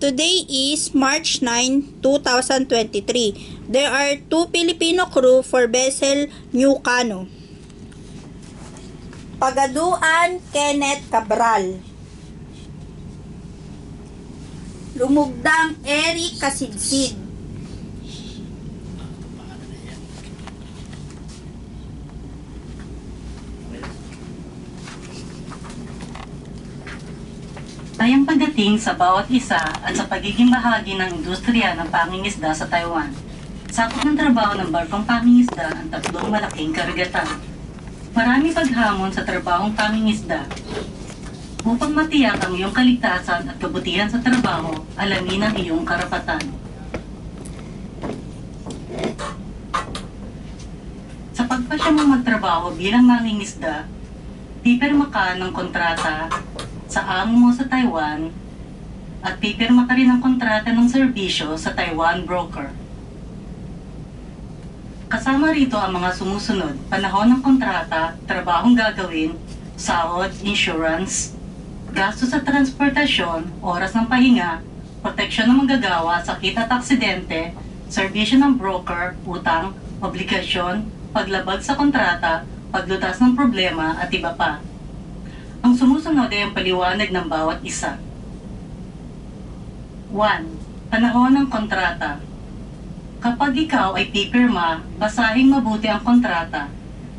Today is March 9, 2023. There are two Filipino crew for vessel New Cano. Pagaduan Kenneth Cabral. Lumugdang Eric Kasidsid. Tayang pagdating sa bawat isa at sa pagiging bahagi ng industriya ng pangingisda sa Taiwan. Sakop ng trabaho ng barkong pangingisda ang tatlong malaking karagatan. Marami paghamon sa trabahong pangingisda. Upang matiyak ang iyong kaligtasan at kabutihan sa trabaho, alamin ang iyong karapatan. Sa pagpasya mong magtrabaho bilang mangingisda, pipirma ka ng kontrata sa amo mo sa Taiwan at pipirma ka rin ng kontrata ng serbisyo sa Taiwan broker. Kasama rito ang mga sumusunod: panahon ng kontrata, trabahong gagawin, sahod, insurance, gastos sa transportasyon, oras ng pahinga, proteksyon ng manggagawa, sakit at aksidente, serbisyo ng broker, utang, obligasyon, paglabag sa kontrata, paglutas ng problema at iba pa. Ang sumusunod ay ang paliwanag ng bawat isa. 1. Panahon ng kontrata. Kapag ikaw ay pipirma, basahin mabuti ang kontrata.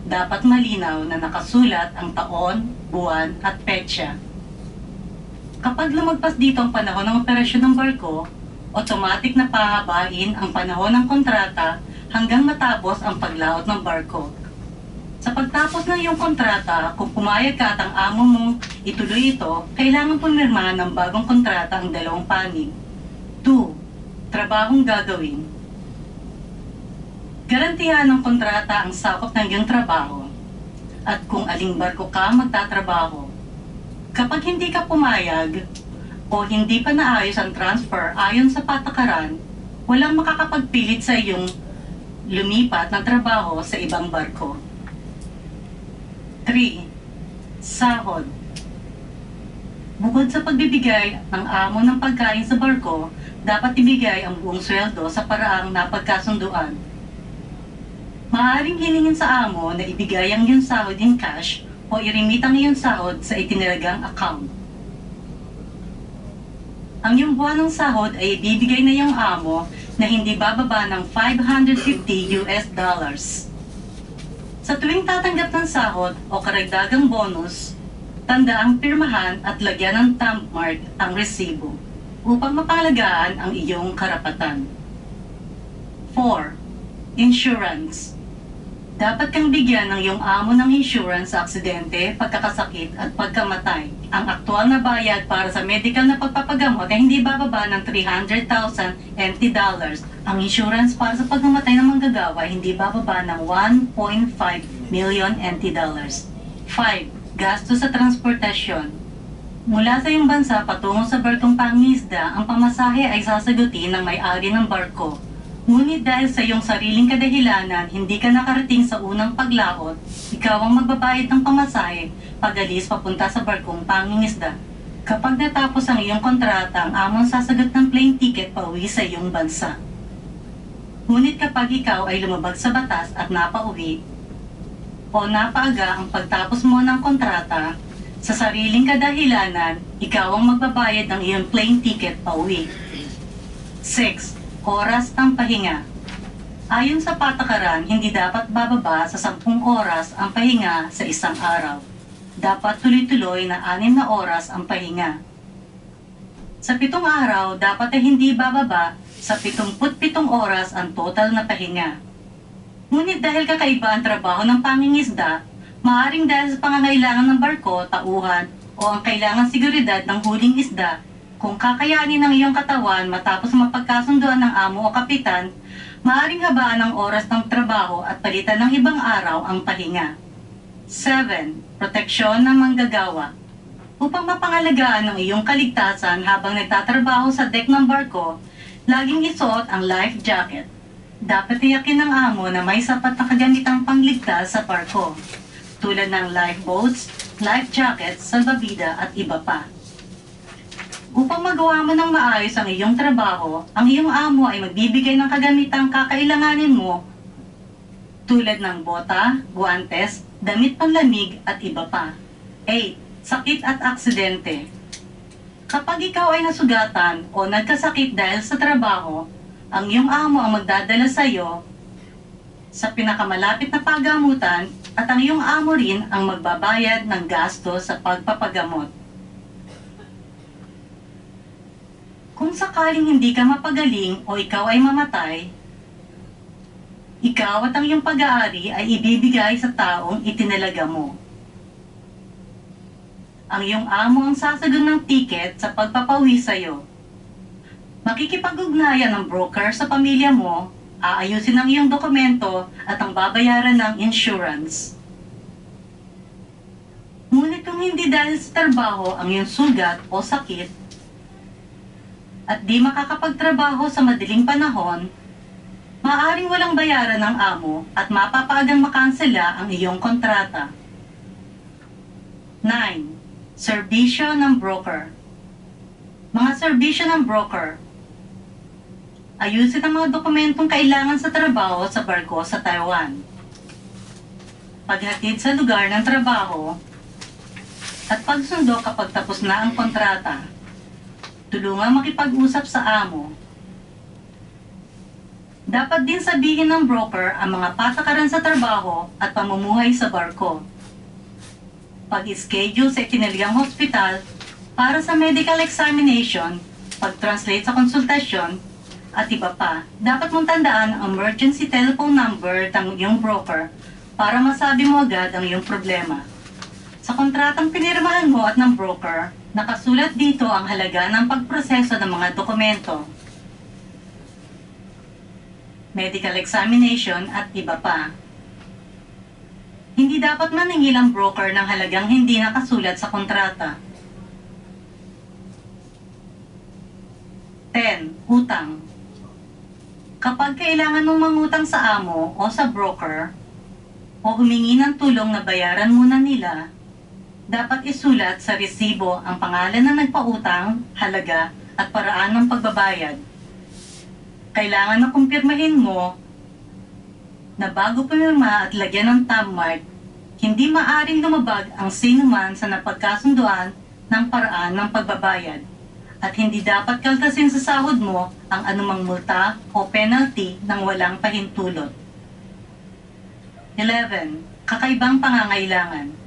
Dapat malinaw na nakasulat ang taon, buwan at petsa. Kapag lumagpas dito ang panahon ng operasyon ng barko, automatic na pahabain ang panahon ng kontrata hanggang matapos ang paglaot ng barko. Sa pagtapos ng iyong kontrata, kung pumayag ka at ang amo mong ituloy ito, kailangan pumirma ng bagong kontrata ang dalawang panig. 2. Trabahong gagawin. Garantihan ng kontrata ang sakop ng iyong trabaho at kung aling barko ka magtatrabaho. Kapag hindi ka pumayag o hindi pa naayos ang transfer ayon sa patakaran, walang makakapagpilit sa iyong lumipat ng trabaho sa ibang barko. 3. Sahod. Bukod sa pagbibigay ng amo ng pagkain sa barko, dapat ibigay ang buong sweldo sa paraang napagkasunduan. Maaaring hilingin sa amo na ibigay ang iyong sahod in cash o irimit ang iyong sahod sa itinalagang account. Ang iyong buwan ng sahod ay ibibigay na iyong amo na hindi bababa ng $550. Sa tuwing tatanggap ng sahod o karagdagang bonus, tandaang pirmahan at lagyan ng stamp mark ang resibo upang mapangalagaan ang iyong karapatan. 4. Insurance. Dapat kang bigyan ng iyong amo ng insurance sa aksidente, pagkakasakit at pagkamatay. Ang aktual na bayad para sa medical na pagpapagamot ay hindi bababa ng $300,000 NT. Ang insurance para sa pagkamatay ng manggagawa ay hindi bababa ng 1.5 million NT. 5. Gastos sa transportasyon. Mula sa iyong bansa patungo sa barkong pangingisda, ang pamasahe ay sasagutin ng may-ari ng barko. Ngunit dahil sa iyong sariling kadahilanan, hindi ka nakarating sa unang paglaot, ikaw ang magbabayad ng pamasahe pag-alis papunta sa barkong pangingisda. Kapag natapos ang iyong kontrata, ang among sasagot ng plane ticket pauwi sa iyong bansa. Ngunit kapag ikaw ay lumabag sa batas at napauwi, o napaaga ang pagtapos mo ng kontrata, sa sariling kadahilanan, ikaw ang magbabayad ng iyong plane ticket pauwi. 6. Oras ng pahinga. Ayon sa patakaran, hindi dapat bababa sa 10 oras ang pahinga sa isang araw. Dapat tuloy-tuloy na 6 na oras ang pahinga. Sa 7 araw, dapat ay hindi bababa sa 77 oras ang total na pahinga. Ngunit dahil kakaiba ang trabaho ng pangingisda, maaaring dahil sa pangangailangan ng barko, tauhan, o ang kailangan seguridad ng huling isda, kung kakayanin ng iyong katawan matapos mapagkasunduan ng amo o kapitan, maaaring habaan ang oras ng trabaho at palitan ng ibang araw ang pahinga. 7. Proteksyon ng manggagawa. Upang mapangalagaan ng iyong kaligtasan habang nagtatrabaho sa deck ng barko, laging isuot ang life jacket. Dapat tiyakin ng amo na may sapat na kagamitang pangligtas sa barko, tulad ng lifeboats, life jackets, salbabida at iba pa. Upang magawa mo ng maayos ang iyong trabaho, ang iyong amo ay magbibigay ng kagamitang kakailanganin mo tulad ng bota, guantes, damit panlamig at iba pa. 8. Sakit at aksidente. Kapag ikaw ay nasugatan o nagkasakit dahil sa trabaho, ang iyong amo ang magdadala sa iyo sa pinakamalapit na pagamutan at ang iyong amo rin ang magbabayad ng gasto sa pagpapagamot. Kung sakaling hindi ka mapagaling o ikaw ay mamatay, ikaw at ang iyong pag-aari ay ibibigay sa taong itinalaga mo. Ang iyong amo ang sasagot ng tiket sa pagpapawi sa iyo. Makikipag-ugnayan ng broker sa pamilya mo, aayusin ang iyong dokumento at ang babayaran ng insurance. Ngunit kung hindi dahil sa trabaho ang iyong sugat o sakit at di makakapagtrabaho sa madaling panahon, maaaring walang bayaran ng amo at mapapaagang makansela ang iyong kontrata. 9. Serbisyo ng broker. Mga serbisyo ng broker. Ayusin ang mga dokumentong kailangan sa trabaho sa barko sa Taiwan. Paghatid sa lugar ng trabaho at pagsundo kapag tapos na ang kontrata. Tulungang makipag-usap sa amo. Dapat din sabihin ng broker ang mga patakaran sa trabaho at pamumuhay sa barko. Pag-schedule sa itinaligang hospital para sa medical examination, pag-translate sa konsultasyon, at iba pa. Dapat mong tandaan ang emergency telephone number ng iyong broker para masabi mo agad ang iyong problema. Sa kontratang pinirmahan mo at ng broker, nakasulat dito ang halaga ng pagproseso ng mga dokumento, medical examination at iba pa. Hindi dapat maningil ang broker ng halagang hindi nakasulat sa kontrata. 10. Utang. Kapag kailangan mong mangutang sa amo o sa broker o humingi ng tulong na bayaran muna nila, dapat isulat sa resibo ang pangalan ng nagpautang, halaga at paraan ng pagbabayad. Kailangan na kumpirmahin mo na bago pumirma at lagyan ng thumb mark, hindi maaring lumabag ang sinuman sa napagkasunduan ng paraan ng pagbabayad at hindi dapat kaltasin sa sahod mo ang anumang multa o penalty ng walang pahintulot. 11. Kakaibang pangangailangan.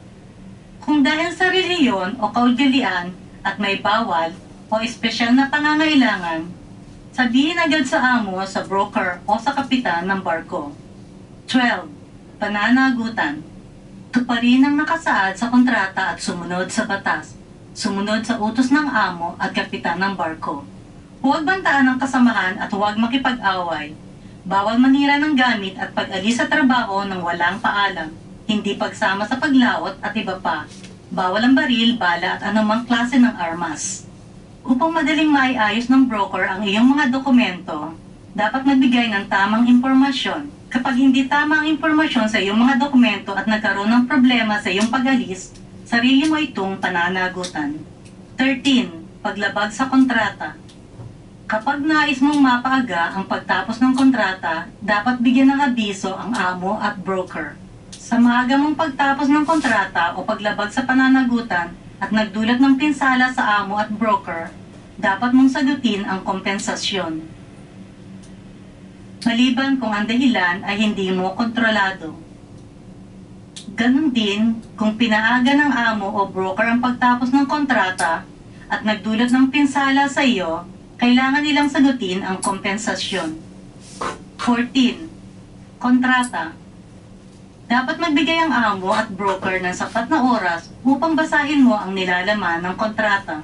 Kung dahil sa relihiyon o kaugalian at may bawal o espesyal na pangangailangan, sabihin agad sa amo, sa broker o sa kapitan ng barko. 12. Pananagutan. Tuparin ang nakasaad sa kontrata at sumunod sa batas. Sumunod sa utos ng amo at kapitan ng barko. Huwag bantaan ang kasamahan at huwag makipag-away. Bawal manira ng gamit at pag-alis sa trabaho ng walang paalam. Hindi pagsama sa paglaot at iba pa. Bawal ang baril, bala at anumang klase ng armas. Upang madaling maiayos ng broker ang iyong mga dokumento, dapat magbigay ng tamang impormasyon. Kapag hindi tama ang impormasyon sa iyong mga dokumento at nagkaroon ng problema sa iyong pag-alis, sarili mo itong pananagutan. 13. Paglabag sa kontrata. Kapag nais mong mapaaga ang pagtapos ng kontrata, dapat bigyan ng abiso ang amo at broker. Sa maaga mong pagtapos ng kontrata o paglabag sa pananagutan at nagdulot ng pinsala sa amo at broker, dapat mong sagutin ang kompensasyon. Maliban kung ang dahilan ay hindi mo kontrolado. Ganon din, kung pinaaga ng amo o broker ang pagtapos ng kontrata at nagdulot ng pinsala sa iyo, kailangan nilang sagutin ang kompensasyon. 14. Kontrata. Dapat magbigay ang amo at broker ng sapat na oras upang basahin mo ang nilalaman ng kontrata.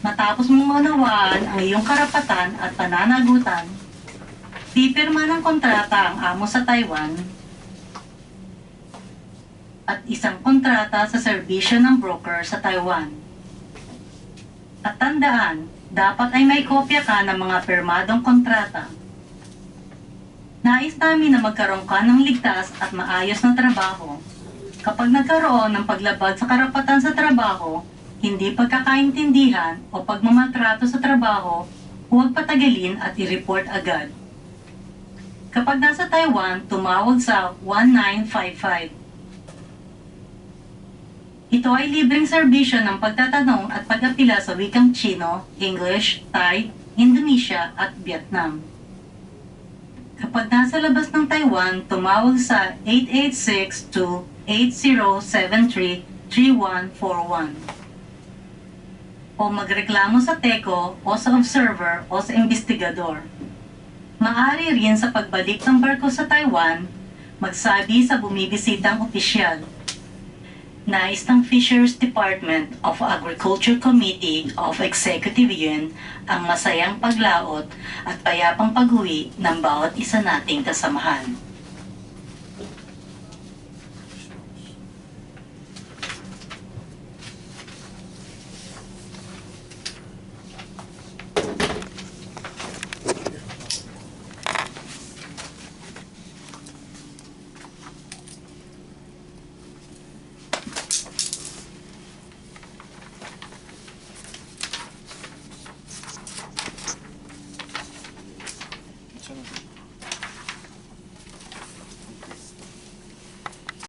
Matapos mong maunawaan ang iyong karapatan at pananagutan, pipirma ng kontrata ang amo sa Taiwan at isang kontrata sa serbisyo ng broker sa Taiwan. At tandaan, dapat ay may kopya ka ng mga pirmadong kontrata. Nais namin na magkaroon ka ng ligtas at maayos na trabaho. Kapag nagkaroon ng paglabag sa karapatan sa trabaho, hindi pagkakaintindihan o pagmamatrato sa trabaho, huwag patagalin at i-report agad. Kapag nasa Taiwan, tumawag sa 1955. Ito ay libreng serbisyo ng pagtatanong at pag-apila sa wikang Chino, English, Thai, Indonesia at Vietnam. Kapag nasa labas ng Taiwan, tumawag sa 886-8073-3141 o magreklamo sa TECO o sa observer o sa investigador. Maaari rin sa pagbalik ng barko sa Taiwan, magsabi sa bumibisitang opisyal. Nais ng Fisheries Department of Agriculture Committee of Executive Yuan ang masayang paglaot at payapang pag-uwi ng bawat isa nating kasamahan.